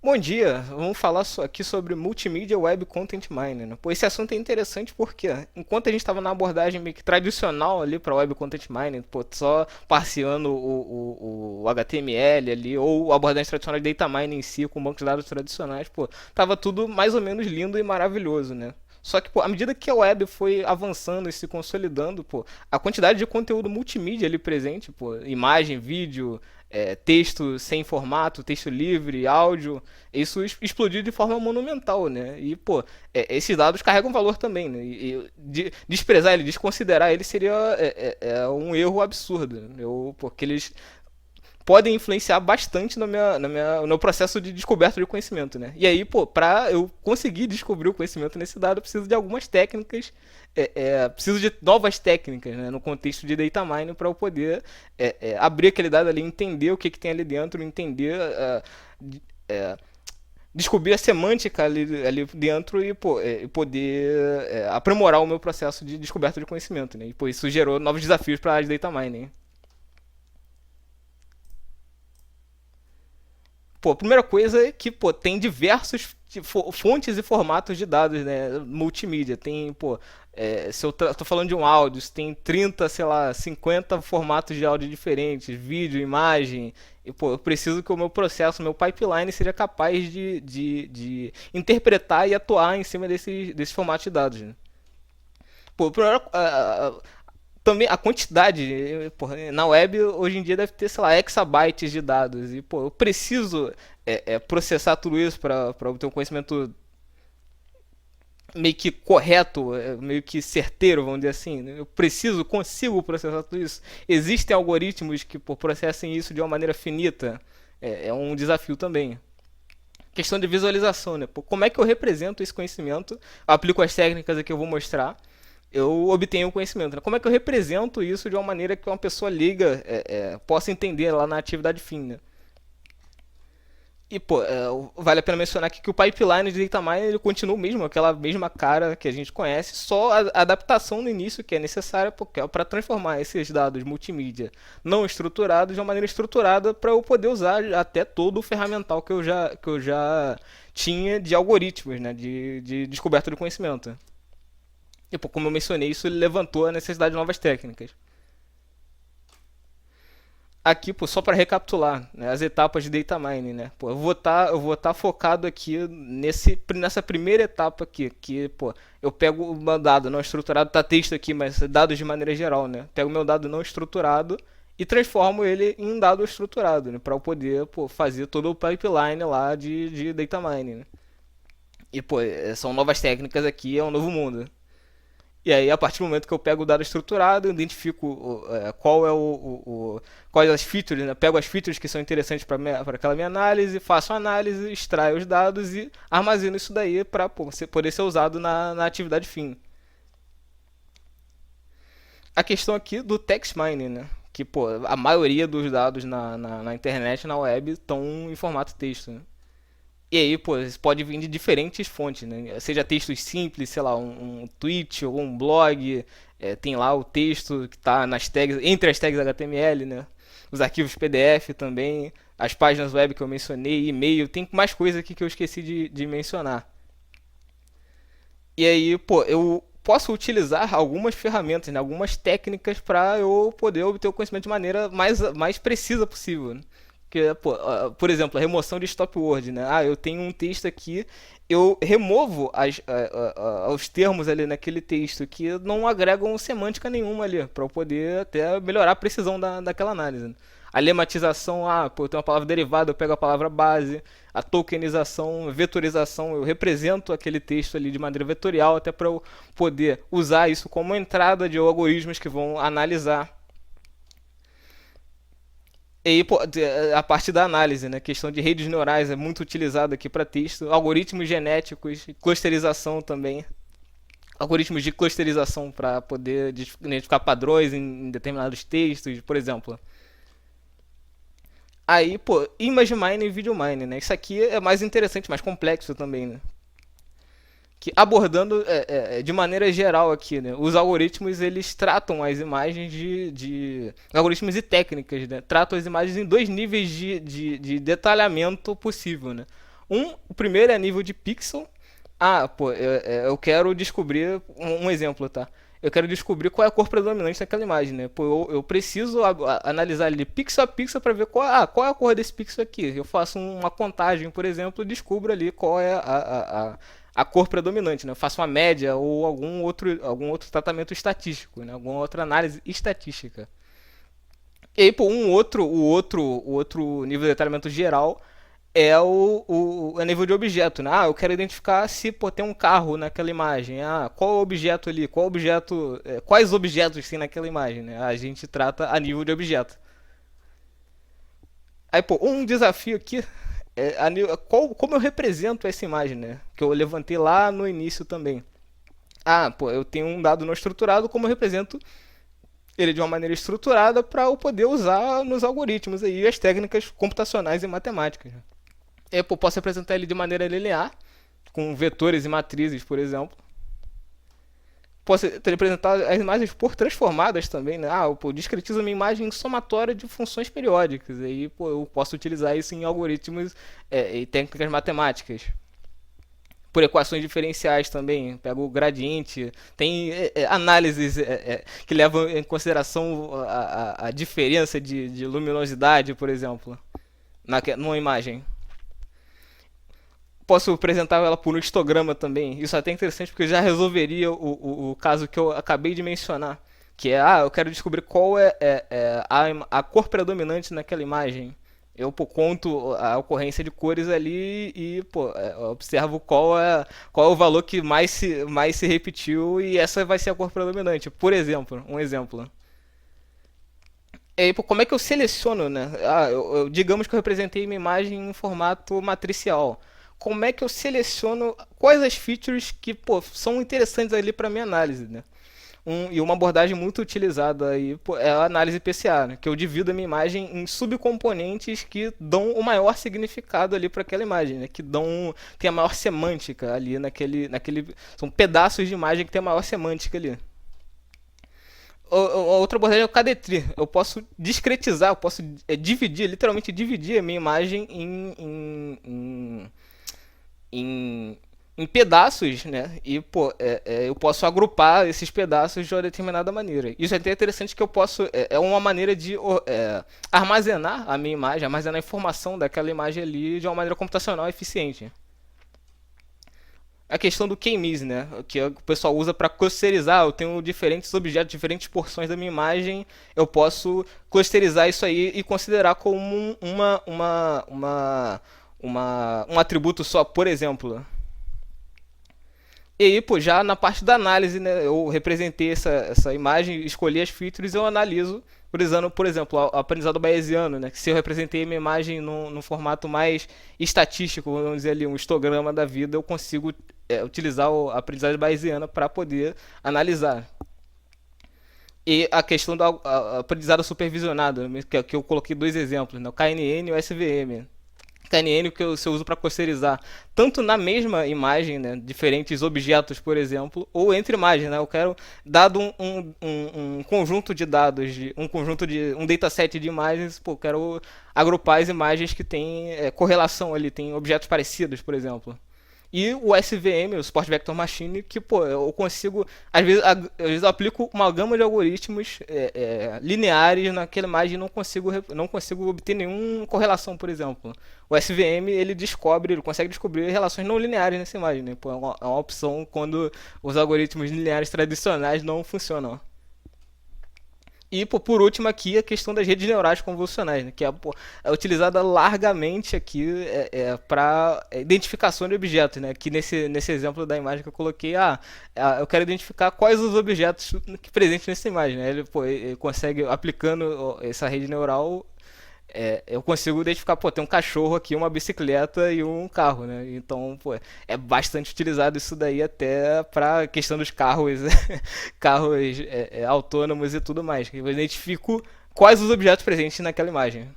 Bom dia, vamos falar aqui sobre Multimedia Web Content Mining, né? Pô, esse assunto é interessante porque, enquanto a gente estava na abordagem meio que tradicional ali para Web Content Mining, pô, só parseando o HTML ali, ou a abordagem tradicional de Data Mining em si, com bancos de dados tradicionais, pô, tava tudo mais ou menos lindo e maravilhoso, né? Só que, pô, à medida que a web foi avançando e se consolidando, pô, a quantidade de conteúdo multimídia ali presente, pô, imagem, vídeo, texto sem formato, texto livre, áudio, isso explodiu de forma monumental, né? E, pô, esses dados carregam valor também, né? Desprezar ele, desconsiderar ele seria um erro absurdo. Porque eles podem influenciar bastante no meu processo de descoberta de conhecimento, né? E aí, pô, pra eu conseguir descobrir o conhecimento nesse dado, eu preciso de algumas técnicas, preciso de novas técnicas, né? No contexto de data mining, para eu poder abrir aquele dado ali, entender o que tem ali dentro, entender, descobrir a semântica ali dentro e pô, poder aprimorar o meu processo de descoberta de conhecimento, né? E pô, isso gerou novos desafios para a área de data mining. Pô, a primeira coisa é que, pô, tem diversos fontes e formatos de dados, né, multimídia. Tem, pô, se eu tô falando de um áudio, tem 30, sei lá, 50 formatos de áudio diferentes, vídeo, imagem. E, pô, eu preciso que o meu processo, o meu pipeline seja capaz de interpretar e atuar em cima desses formatos de dados, né? Pô, primeiro, também a quantidade, porra, na web hoje em dia deve ter, sei lá, exabytes de dados. E, pô, eu preciso processar tudo isso para obter um conhecimento meio que correto, meio que certeiro, vamos dizer assim. Eu preciso, consigo processar tudo isso. Existem algoritmos que processem isso de uma maneira finita. É um desafio também. Questão de visualização, né? Pô, como é que eu represento esse conhecimento? Eu aplico as técnicas aqui que eu vou mostrar, eu obtenho o conhecimento, né? Como é que eu represento isso de uma maneira que uma pessoa liga possa entender lá na atividade fim, né? E, pô, vale a pena mencionar aqui que o pipeline de data mining ele continua o mesmo, aquela mesma cara que a gente conhece, só a adaptação no início que é necessária para transformar esses dados multimídia não estruturados de uma maneira estruturada para eu poder usar até todo o ferramental que eu já tinha de algoritmos, né, de descoberta do conhecimento. E, pô, como eu mencionei, isso levantou a necessidade de novas técnicas. Aqui, pô, só para recapitular, né, as etapas de data mining, né? Pô, eu vou tá focado aqui nessa primeira etapa aqui, que, pô, eu pego o meu dado não estruturado, tá texto aqui, mas dados de maneira geral, né? Pego o meu dado não estruturado e transformo ele em um dado estruturado, né? Para eu poder, pô, fazer todo o pipeline lá de data mining, né? E, pô, são novas técnicas aqui, é um novo mundo. E aí, a partir do momento que eu pego o dado estruturado, eu identifico qual é quais as features, né? Pego as features que são interessantes para aquela minha análise, faço a análise, extraio os dados e armazeno isso daí para poder ser usado na atividade fim. A questão aqui do text mining, né? Que, pô, a maioria dos dados na internet, na web, estão em formato texto, né? E aí, pô, isso pode vir de diferentes fontes, né? Seja textos simples, sei lá, um tweet ou um blog, tem lá o texto que está nas tags, entre as tags HTML, né? Os arquivos PDF também, as páginas web que eu mencionei, e-mail, tem mais coisa aqui que eu esqueci de mencionar. E aí, pô, eu posso utilizar algumas ferramentas, né? Algumas técnicas para eu poder obter o conhecimento de maneira mais precisa possível, né? Que, pô, por exemplo, a remoção de stop word, né? Ah, eu tenho um texto aqui, eu removo os termos ali naquele texto que não agregam semântica nenhuma ali, para eu poder até melhorar a precisão daquela análise, né? A lematização, pô, eu tenho uma palavra derivada, eu pego a palavra base. A tokenização, vetorização, eu represento aquele texto ali de maneira vetorial até para eu poder usar isso como entrada de algoritmos que vão analisar. E aí, pô, a parte da análise, né? Questão de redes neurais é muito utilizada aqui para texto. Algoritmos genéticos, clusterização também. Algoritmos de clusterização para poder identificar padrões em determinados textos, por exemplo. Aí, pô, image mining e video mining, né? Isso aqui é mais interessante, mais complexo também, né? Que abordando de maneira geral aqui, né? Os algoritmos eles tratam as imagens algoritmos e técnicas, né? Tratam as imagens em dois níveis de detalhamento possível, né? O primeiro é nível de pixel. Ah, pô, eu quero descobrir um exemplo, tá? Eu quero descobrir qual é a cor predominante daquela imagem, né? Pô, eu preciso analisar ele pixel a pixel para ver qual é a cor desse pixel aqui. Eu faço uma contagem, por exemplo, e descubro ali qual é a cor predominante, né? Eu faço uma média ou algum outro tratamento estatístico, né? Alguma outra análise estatística. E aí, pô, o outro nível de detalhamento geral é o nível de objeto, né? Ah, eu quero identificar se pô, tem um carro naquela imagem. Ah, qual é o objeto ali? Qual objeto, quais objetos tem naquela imagem, né? A gente trata a nível de objeto. Aí, pô, um desafio aqui é como eu represento essa imagem, né? Que eu levantei lá no início também. Ah, pô, eu tenho um dado não estruturado, como eu represento ele de uma maneira estruturada para eu poder usar nos algoritmos aí as técnicas computacionais e matemáticas. Eu posso representar ele de maneira linear, com vetores e matrizes, por exemplo. Posso representar as imagens por transformadas também, né? Ah, eu discretizo uma imagem somatória de funções periódicas. Aí eu posso utilizar isso em algoritmos e técnicas matemáticas. Por equações diferenciais também, pego o gradiente, tem análises que levam em consideração a diferença de luminosidade, por exemplo, numa imagem. Posso apresentar ela por um histograma também. Isso é até interessante porque já resolveria o caso que eu acabei de mencionar. Que é, eu quero descobrir qual a cor predominante naquela imagem. Eu conto a ocorrência de cores ali e observo qual é o valor que mais se repetiu e essa vai ser a cor predominante. Por exemplo, um exemplo. E aí, como é que eu seleciono, né? Digamos que eu representei minha imagem em formato matricial. Como é que eu seleciono quais as features que são interessantes ali para minha análise, né? E uma abordagem muito utilizada aí é a análise PCA, né? Que eu divido a minha imagem em subcomponentes que dão o maior significado ali para aquela imagem, né? Tem a maior semântica ali são pedaços de imagem que tem a maior semântica ali. A outra abordagem é o KD-Tree. Eu posso discretizar, eu posso literalmente dividir a minha imagem em, em pedaços, né? E eu posso agrupar esses pedaços de uma determinada maneira. Isso é até interessante que eu posso. É uma maneira de armazenar a minha imagem, armazenar a informação daquela imagem ali de uma maneira computacional eficiente. A questão do K-means, né? Que o pessoal usa para clusterizar. Eu tenho diferentes objetos, diferentes porções da minha imagem. Eu posso clusterizar isso aí e considerar como um atributo só, por exemplo. E aí, já na parte da análise, né, eu representei essa imagem, escolhi as features e eu analiso, utilizando, por exemplo, o aprendizado bayesiano, né, que se eu representei minha imagem num formato mais estatístico, vamos dizer ali, um histograma da vida, eu consigo utilizar a aprendizagem bayesiana para poder analisar. E a questão do aprendizado supervisionado, né, que eu coloquei dois exemplos, né, o KNN e o SVM. KNN que eu uso para clusterizar tanto na mesma imagem, né, diferentes objetos, por exemplo, ou entre imagens, né, eu quero dado um conjunto de dados, um dataset de imagens, eu quero agrupar as imagens que têm correlação ali, tem objetos parecidos, por exemplo. E o SVM, o Support Vector Machine, que eu consigo, às vezes eu aplico uma gama de algoritmos lineares naquela imagem e não consigo obter nenhuma correlação, por exemplo. O SVM ele consegue descobrir relações não lineares nessa imagem, né? É uma opção quando os algoritmos lineares tradicionais não funcionam. E, por último, aqui a questão das redes neurais convolucionais, né, que é utilizada largamente aqui para identificação de objetos. Né, aqui nesse exemplo da imagem que eu coloquei, eu quero identificar quais os objetos presentes nessa imagem. Né, ele consegue, aplicando essa rede neural, eu consigo identificar, tem um cachorro aqui, uma bicicleta e um carro, né? Então, é bastante utilizado isso daí até para a questão dos carros, carros autônomos e tudo mais. Eu identifico quais os objetos presentes naquela imagem.